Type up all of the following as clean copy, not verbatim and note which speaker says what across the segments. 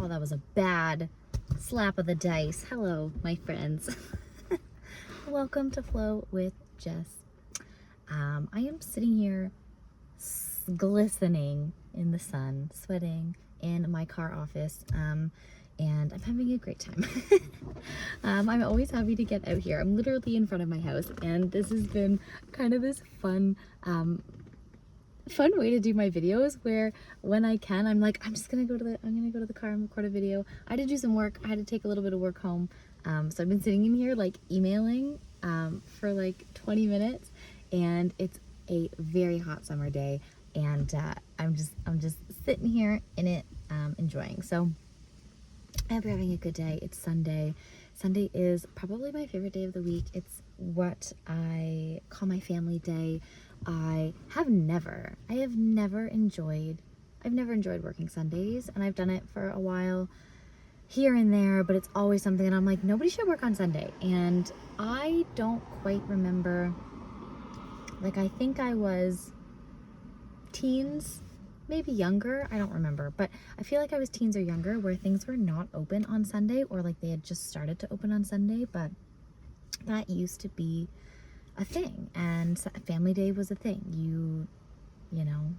Speaker 1: Oh, that was a bad slap of the dice. Hello, my friends. Welcome to Flow with Jess. I am sitting here glistening in the sun, sweating in my car office, and I'm having a great time. I'm always happy to get out here. I'm literally in front of my house, and this has been kind of this fun way to do my videos, where when I can, I'm like, I'm gonna go to the car and record a video. I had to do some work. I had to take a little bit of work home, so I've been sitting in here like emailing for like 20 minutes, and it's a very hot summer day, and I'm just sitting here in it, enjoying. So I hope you're having a good day. It's Sunday. Sunday is probably my favorite day of the week. It's what I call my family day. I've never enjoyed working Sundays, and I've done it for a while here and there, but it's always something that I'm like, nobody should work on Sunday. And I don't quite remember, like, I think I was teens, maybe younger, I don't remember, but I feel like I was teens or younger, where things were not open on Sunday, or like they had just started to open on Sunday, but that used to be a thing, and family day was a thing. You know,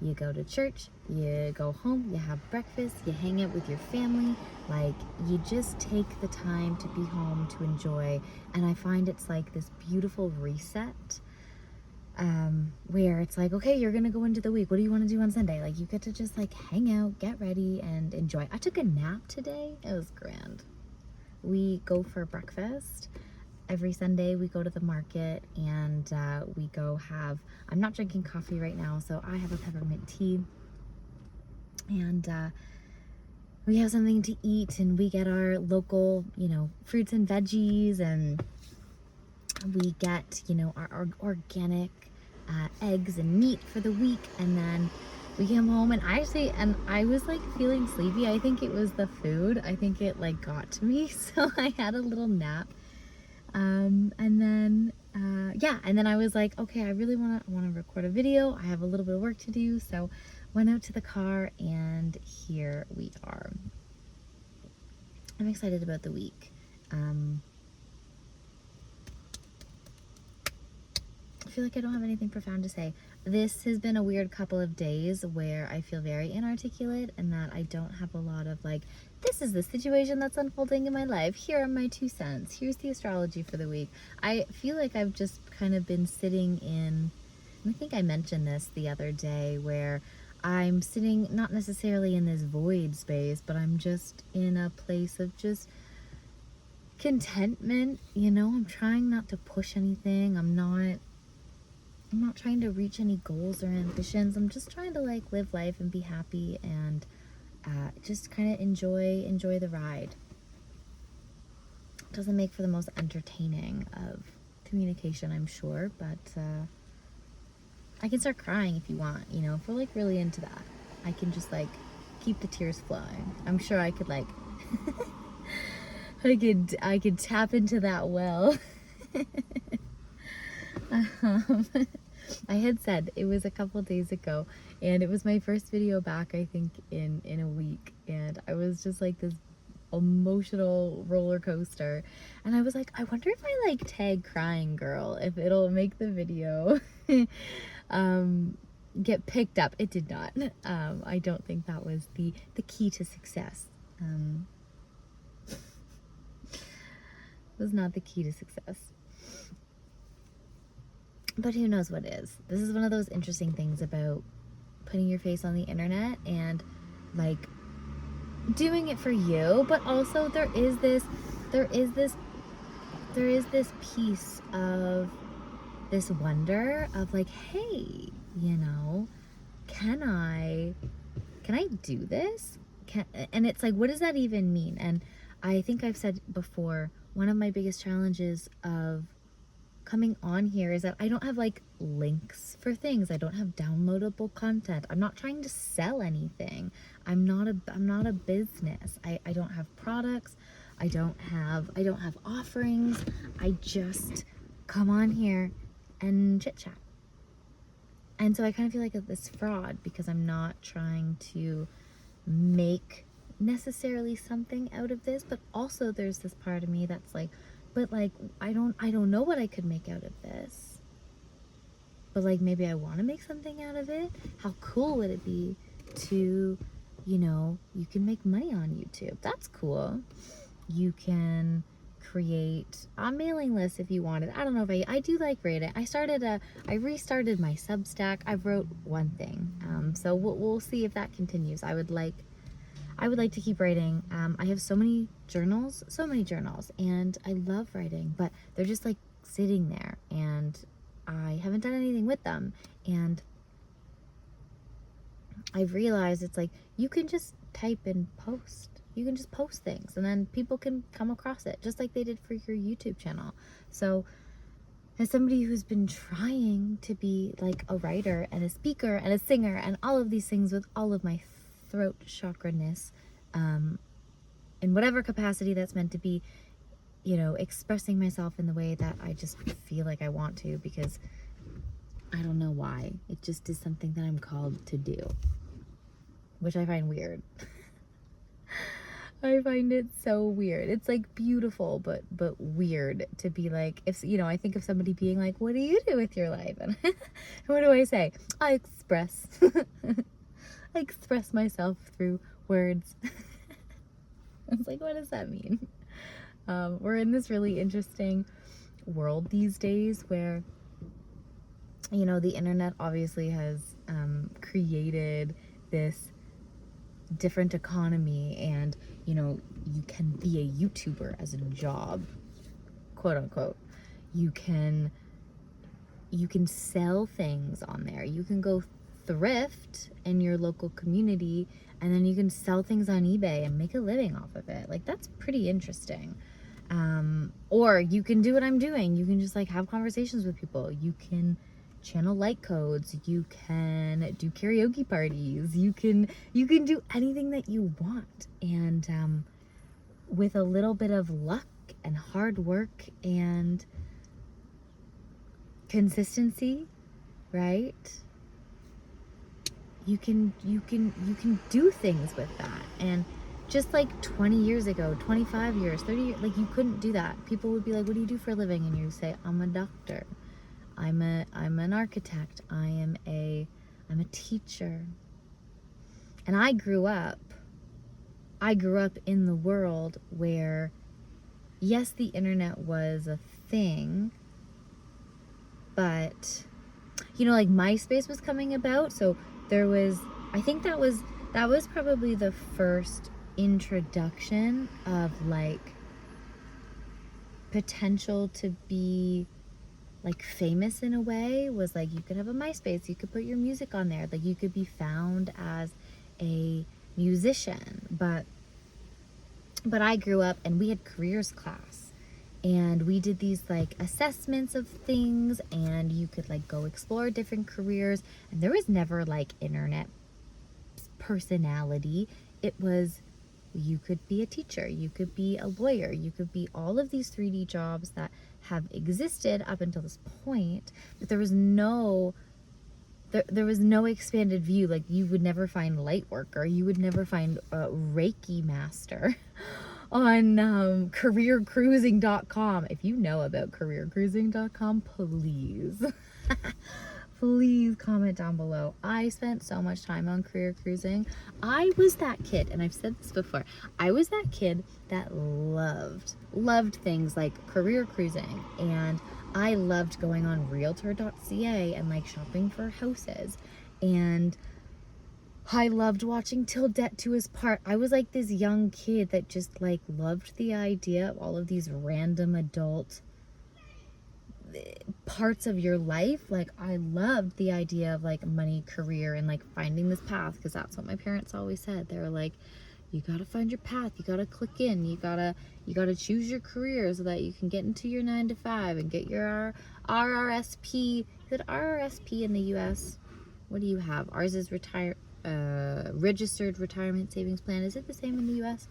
Speaker 1: you go to church, you go home, you have breakfast, you hang out with your family, like you just take the time to be home, to enjoy. And I find it's like this beautiful reset, where it's like, okay, you're gonna go into the week, what do you want to do on Sunday? Like, you get to just like hang out, get ready, and enjoy. I took a nap today. It was grand. We go for breakfast every Sunday. We go to the market, and we go have, I'm not drinking coffee right now, so I have a peppermint tea, and we have something to eat, and we get our local, fruits and veggies, and we get, our organic eggs and meat for the week. And then we came home, and I was like feeling sleepy. I think it was the food. I think it like got to me. So I had a little nap. And then I was like, okay, I really want to record a video. I have a little bit of work to do. So went out to the car, and here we are. I'm excited about the week. I feel like I don't have anything profound to say. This has been a weird couple of days where I feel very inarticulate, and that I don't have a lot of like, this is the situation that's unfolding in my life. Here are my 2 cents. Here's the astrology for the week. I feel like I've just kind of been sitting in, and I think I mentioned this the other day, where I'm sitting not necessarily in this void space, but I'm just in a place of just contentment. I'm trying not to push anything. I'm not trying to reach any goals or ambitions. I'm just trying to like live life and be happy, and just kind of enjoy the ride. It doesn't make for the most entertaining of communication, I'm sure, but I can start crying if you want, if we're like really into that. I can just like keep the tears flowing. I'm sure I could like I could tap into that well. I had said, it was a couple days ago, and it was my first video back, I think, in a week, and I was just like this emotional roller coaster, and I was like, I wonder if I like tag crying girl, if it'll make the video get picked up. It did not. I don't think that was the key to success. Was not the key to success. But who knows what is. This is one of those interesting things about putting your face on the internet, and like doing it for you, but also there is this piece of this wonder of like, hey, can I do this? And it's like, what does that even mean? And I think I've said before, one of my biggest challenges of coming on here is that I don't have like links for things. I don't have downloadable content. I'm not trying to sell anything. I'm not a business. I don't have products. I don't have offerings. I just come on here and chit chat. And so I kind of feel like this fraud, because I'm not trying to make necessarily something out of this, but also there's this part of me that's like, but like I don't know what I could make out of this, but like maybe I want to make something out of it. How cool would it be to, you know, you can make money on YouTube. That's cool. You can create a mailing list if you wanted. I don't know if I do like writing. I restarted my Substack. I wrote one thing, so we'll see if that continues. I would like to keep writing. I have so many journals, and I love writing, but they're just like sitting there, and I haven't done anything with them. And I've realized it's like you can just type and post. You can just post things, and then people can come across it, just like they did for your YouTube channel. So as somebody who's been trying to be like a writer and a speaker and a singer and all of these things with all of my throat chakra-ness, in whatever capacity that's meant to be, you know, expressing myself in the way that I just feel like I want to, because I don't know why. It just is something that I'm called to do, which I find weird. I find it so weird. It's like beautiful, but weird to be like, if, you know, I think of somebody being like, what do you do with your life? And what do I say? I express. I express myself through words. It's like, what does that mean? We're in this really interesting world these days where, you know, the internet obviously has created this different economy, and, you know, you can be a YouTuber as a job, quote unquote. You can sell things on there. You can go thrift in your local community, and then you can sell things on eBay and make a living off of it. Like, that's pretty interesting. Or you can do what I'm doing. You can just like have conversations with people. You can channel light codes. You can do karaoke parties. You can do anything that you want. And with a little bit of luck and hard work and consistency, right? You can do things with that. And just like 20 years ago, 25 years, 30 years, like you couldn't do that. People would be like, what do you do for a living? And you say, I'm a doctor. I'm an architect. I'm a teacher. And I grew up in the world where, yes, the internet was a thing, but, you know, like MySpace was coming about. So there was, I think that was probably the first introduction of like potential to be like famous in a way, was like you could have a MySpace, you could put your music on there, like you could be found as a musician. But I grew up and we had careers class, and we did these like assessments of things, and you could like go explore different careers, and there was never like internet personality. It was, you could be a teacher, you could be a lawyer, you could be all of these 3D jobs that have existed up until this point, but there was no expanded view. Like you would never find light worker, you would never find a Reiki master on careercruising.com. If you know about careercruising.com, please please comment down below. I spent so much time on career cruising. I was that kid, and I've said this before, I was that kid that loved things like career cruising, and I loved going on realtor.ca and like shopping for houses, and I loved watching Till Debt to His Part. I was like this young kid that just like loved the idea of all of these random adult parts of your life. Like I loved the idea of like money, career, and like finding this path, because that's what my parents always said. They were like, you gotta find your path, you gotta click in, you gotta choose your career so that you can get into your 9 to 5 and get your RRSP. Is it RRSP in the US? What do you have? Ours is registered retirement savings plan. Is it the same in the US?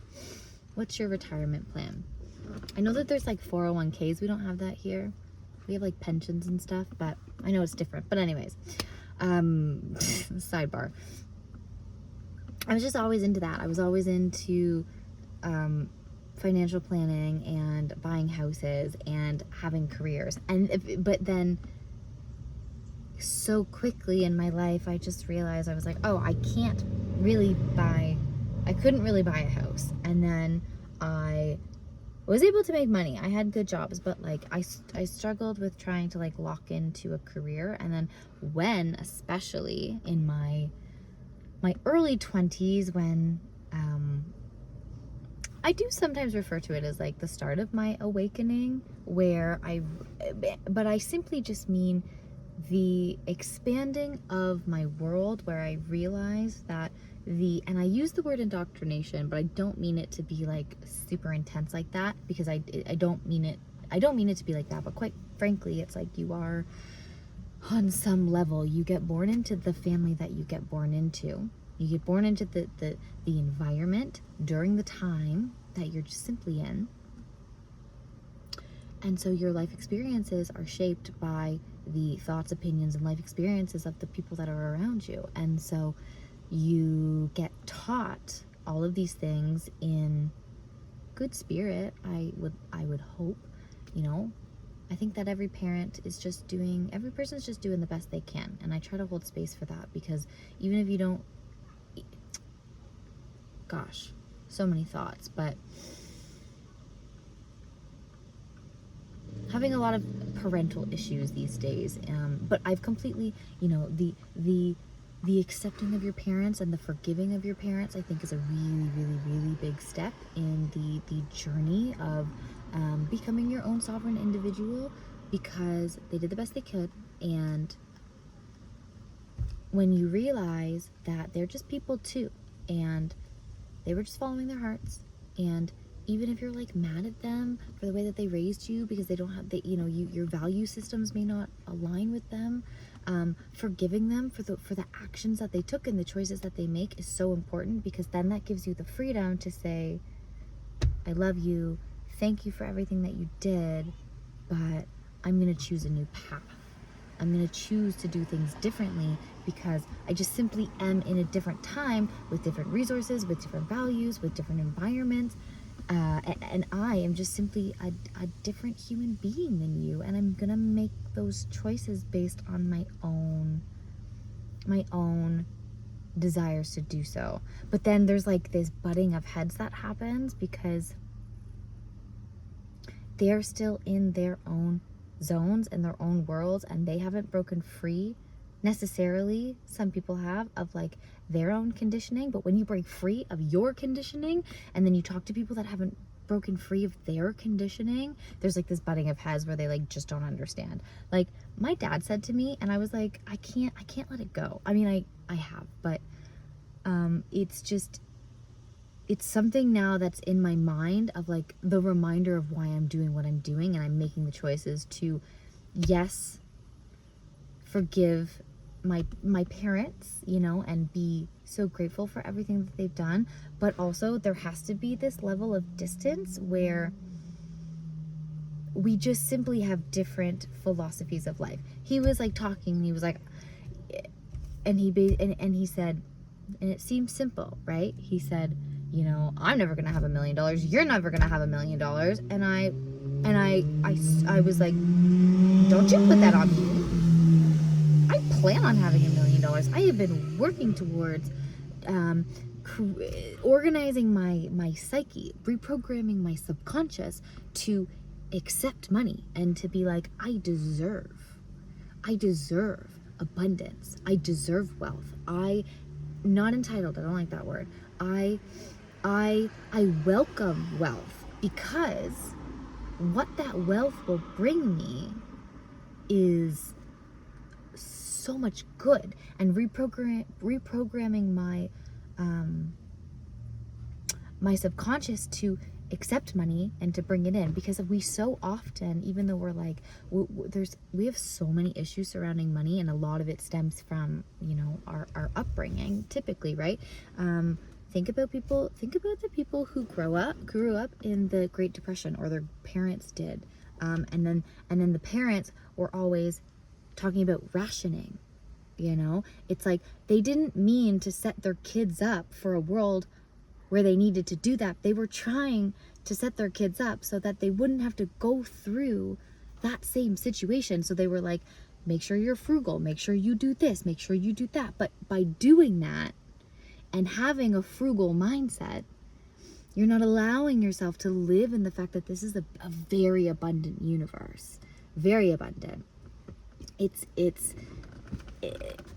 Speaker 1: What's your retirement plan? I know that there's like 401ks. We don't have that here. We have like pensions and stuff, but I know it's different. But anyways, sidebar. I was just always into that. I was always into financial planning and buying houses and having careers. But then so quickly in my life, I just realized, I was like, oh, I couldn't really buy a house. And then I was able to make money. I had good jobs, but like I struggled with trying to like lock into a career. And then especially in my early 20s, when I do sometimes refer to it as like the start of my awakening, but I simply just mean the expanding of my world, where I realized that and I use the word indoctrination, but I don't mean it to be like super intense like that, because I don't mean it to be like that, but quite frankly, it's like you are, on some level, you get born into the family that you get born into. You get born into the environment during the time that you're just simply in. And so your life experiences are shaped by the thoughts, opinions, and life experiences of the people that are around you. And so you get taught all of these things in good spirit, I would hope, you know. I think that every person's just doing the best they can. And I try to hold space for that, because even if you don't, gosh, so many thoughts, but having a lot of parental issues these days. But I've completely, you know, the accepting of your parents and the forgiving of your parents, I think, is a really, really, really big step in the journey of becoming your own sovereign individual, because they did the best they could. And when you realize that they're just people too, and they were just following their hearts, and even if you're like mad at them for the way that they raised you, because they don't have your value systems may not align with them, forgiving them for the actions that they took and the choices that they make is so important, because then that gives you the freedom to say, I love you, thank you for everything that you did, but I'm going to choose a new path. I'm going to choose to do things differently, because I just simply am in a different time, with different resources, with different values, with different environments. And I am just simply a different human being than you. And I'm going to make those choices based on my own desires to do so. But then there's like this butting of heads that happens, because they're still in their own zones and their own worlds, and they haven't broken free necessarily. Some people have, of like their own conditioning. But when you break free of your conditioning, and then you talk to people that haven't broken free of their conditioning, there's like this butting of heads where they like just don't understand. Like my dad said to me, and I was like, I can't let it go. I mean, I have, but it's something now that's in my mind, of like the reminder of why I'm doing what I'm doing, and I'm making the choices to, yes, forgive my parents, you know, and be so grateful for everything that they've done. But also there has to be this level of distance where we just simply have different philosophies of life. He was like talking, and he was like, and he said, and it seems simple, right? He said, you know, I'm never gonna have $1 million. You're never gonna have $1 million. And I was like, don't you put that on me. I plan on having $1 million. I have been working towards organizing my psyche, reprogramming my subconscious to accept money, and to be like, I deserve abundance. I deserve wealth. Not entitled, I don't like that word. I welcome wealth, because what that wealth will bring me is so much good. And reprogramming my subconscious to accept money and to bring it in, because we so often, even though we're like, we have so many issues surrounding money, and a lot of it stems from, you know, our upbringing typically, right? Think about the people who grew up in the Great Depression, or their parents did, and then the parents were always talking about rationing, you know? It's like they didn't mean to set their kids up for a world where they needed to do that. They were trying to set their kids up so that they wouldn't have to go through that same situation. So they were like, make sure you're frugal, make sure you do this, make sure you do that. But by doing that and having a frugal mindset, you're not allowing yourself to live in the fact that this is a very abundant universe. Very abundant.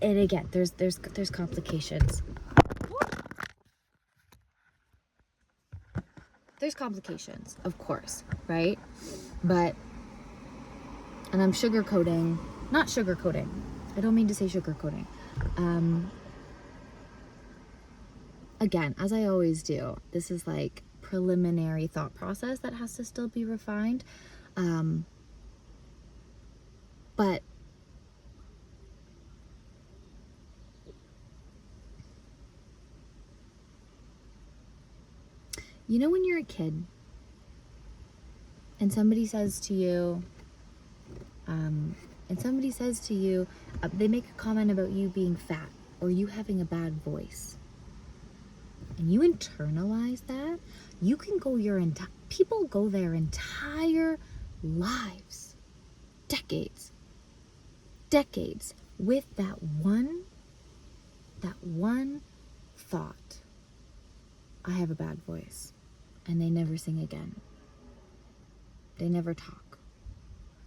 Speaker 1: And again, there's complications. There's complications, of course, right? But, and I'm sugarcoating, not sugarcoating. I don't mean to say sugarcoating. Again, as I always do, this is like preliminary thought process that has to still be refined. But you know when you're a kid and somebody says to you, they make a comment about you being fat or you having a bad voice, and you internalize that, you can go people go their entire lives, decades, with that one thought, I have a bad voice, and they never sing again. They never talk.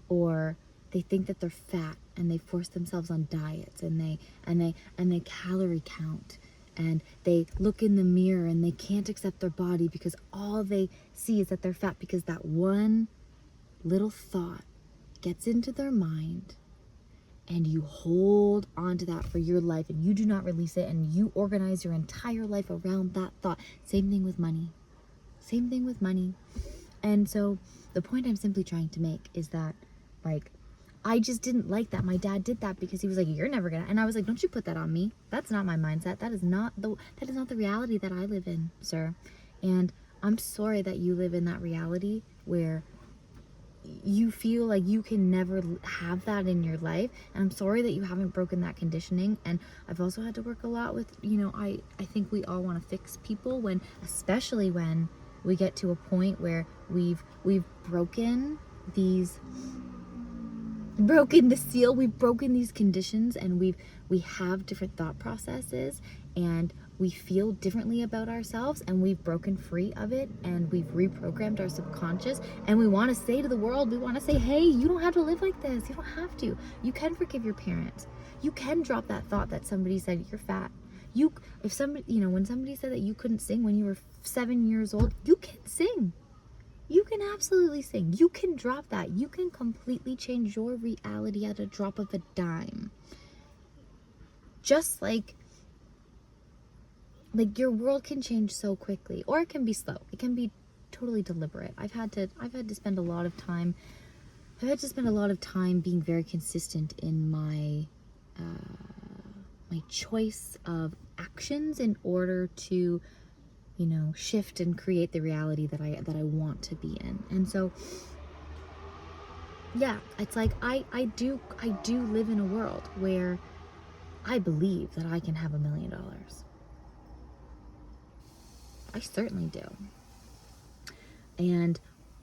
Speaker 1: Or they think that they're fat and they force themselves on diets and they calorie count, and they look in the mirror and they can't accept their body because all they see is that they're fat, because that one little thought gets into their mind, and you hold on to that for your life and you do not release it, and you organize your entire life around that thought. Same thing with money. And so the point I'm simply trying to make is that, like, I just didn't like that. My dad did that because he was like, you're never gonna, and I was like, don't you put that on me. That's not my mindset. That is not the reality that I live in, sir. And I'm sorry that you live in that reality where you feel like you can never have that in your life. And I'm sorry that you haven't broken that conditioning. And I've also had to work a lot with, I think we all want to fix people, especially when we get to a point where we've broken the seal, we've broken these conditions, and we have different thought processes, and we feel differently about ourselves, and we've broken free of it, and we've reprogrammed our subconscious, and we want to say to the world, we want to say, hey, you don't have to live like this. You don't have to. You can forgive your parents. You can drop that thought that somebody said you're fat. When somebody said that you couldn't sing when you were 7 years old, you can sing. You can absolutely sing. You can drop that. You can completely change your reality at a drop of a dime. Just like your world can change so quickly, or it can be slow. It can be totally deliberate. I've had to spend a lot of time being very consistent in my choice of actions in order to shift and create the reality that I want to be in. And so yeah, it's like I do live in a world where I believe that I can have $1 million. I certainly do. And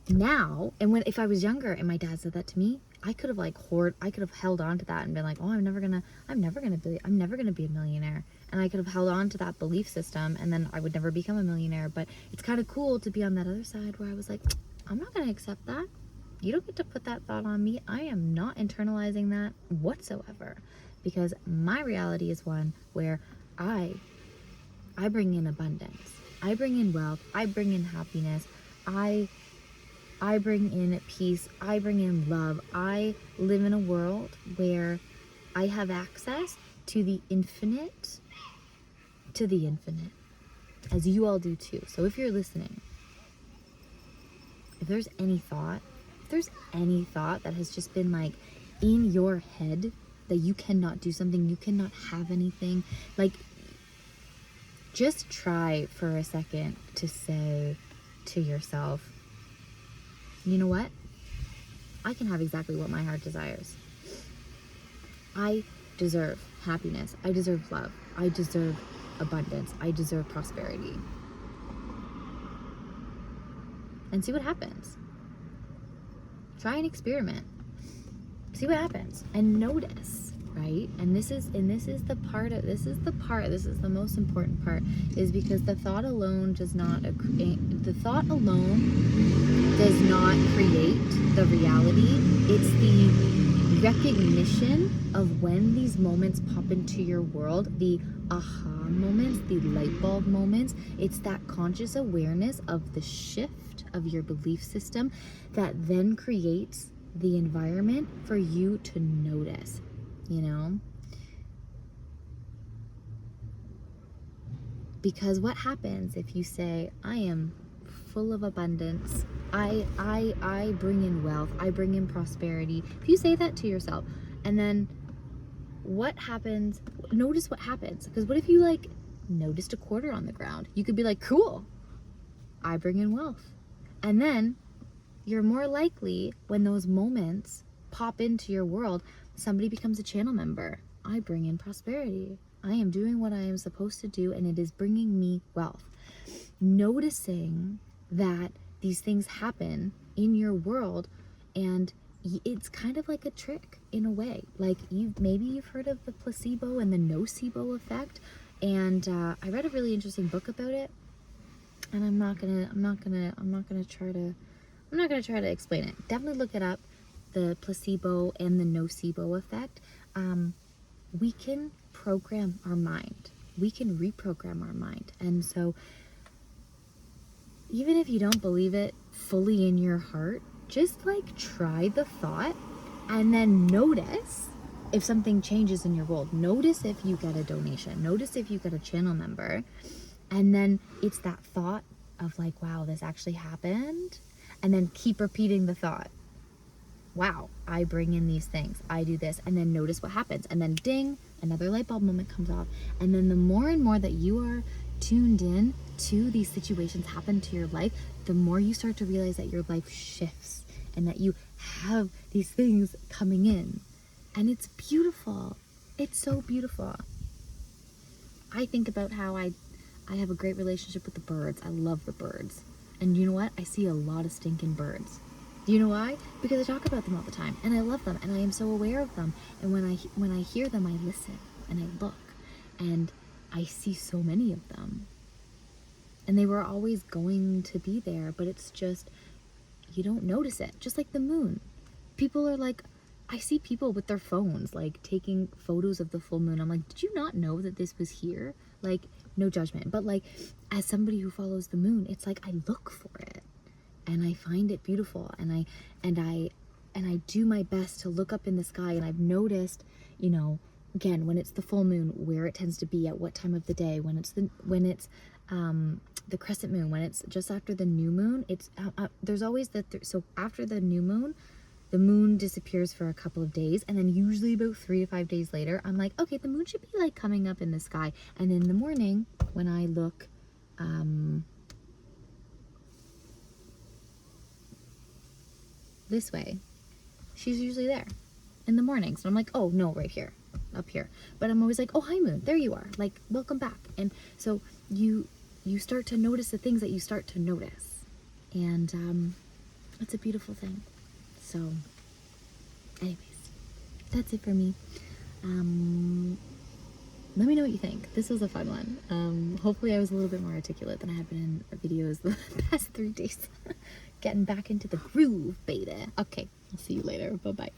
Speaker 1: now, if I was younger and my dad said that to me, I could have held on to that and been like, oh, I'm never gonna be a millionaire. And I could have held on to that belief system, and then I would never become a millionaire. But it's kind of cool to be on that other side where I was like, I'm not gonna accept that. You don't get to put that thought on me. I am not internalizing that whatsoever, because my reality is one where I bring in abundance. I bring in wealth. I bring in happiness. I bring in peace. I bring in love. I live in a world where I have access to the infinite, as you all do too. So if you're listening, if there's any thought that has just been like in your head that you cannot do something, you cannot have anything, like, just try for a second to say to yourself, you know what? I can have exactly what my heart desires. I deserve happiness. I deserve love. I deserve abundance. I deserve prosperity. And see what happens. Try an experiment. See what happens and notice, right? And this is the most important part, is because the thought alone does not create the reality. It's the recognition of when these moments pop into your world, the aha moments, the light bulb moments. It's that conscious awareness of the shift of your belief system that then creates the environment for you to notice, you know? Because what happens if you say, I am full of abundance, I bring in wealth, I bring in prosperity. If you say that to yourself, and then what happens, notice what happens. Because what if you like noticed a quarter on the ground? You could be like, cool, I bring in wealth. And then you're more likely, when those moments pop into your world, somebody becomes a channel member. I bring in prosperity. I am doing what I am supposed to do, and it is bringing me wealth. Noticing that these things happen in your world, and it's kind of like a trick in a way. Like maybe you've heard of the placebo and the nocebo effect, and I read a really interesting book about it, and I'm not gonna try to explain it. Definitely look it up, the placebo and the nocebo effect. We can program our mind. We can reprogram our mind. And so even if you don't believe it fully in your heart, just like try the thought and then notice if something changes in your world. Notice if you get a donation. Notice if you get a channel member. And then it's that thought of like, wow, this actually happened. And then keep repeating the thought. Wow, I bring in these things. I do this. And then notice what happens. And then ding, another light bulb moment comes off. And then the more and more that you are tuned in to these situations happen to your life, the more you start to realize that your life shifts and that you have these things coming in. And it's beautiful. It's so beautiful. I think about how I have a great relationship with the birds. I love the birds. And you know what? I see a lot of stinking birds. Do you know why? Because I talk about them all the time, and I love them, and I am so aware of them. And when I hear them, I listen and I look, and I see so many of them. And they were always going to be there, but it's just, you don't notice it. Just like the moon. People are like, I see people with their phones, like taking photos of the full moon. I'm like, did you not know that this was here? Like, no judgment. But like, as somebody who follows the moon, it's like, I look for it and I find it beautiful. And I do my best to look up in the sky. And I've noticed, you know, again, when it's the full moon, where it tends to be at what time of the day, when it's the crescent moon, when it's just after the new moon, it's there's always so after the new moon, the moon disappears for a couple of days, and then usually about 3 to 5 days later, I'm like, okay, the moon should be like coming up in the sky. And in the morning, when I look this way, she's usually there in the mornings. And I'm like, oh no, right here, up here. But I'm always like, oh, hi moon, there you are, like, welcome back. And so you start to notice the things that you start to notice, and it's a beautiful thing. So anyways, that's it for me. Let me know what you think. This was a fun one. Hopefully I was a little bit more articulate than I have been in videos the past 3 days. Getting back into the groove, baby. Okay, I'll see you later. Bye-bye.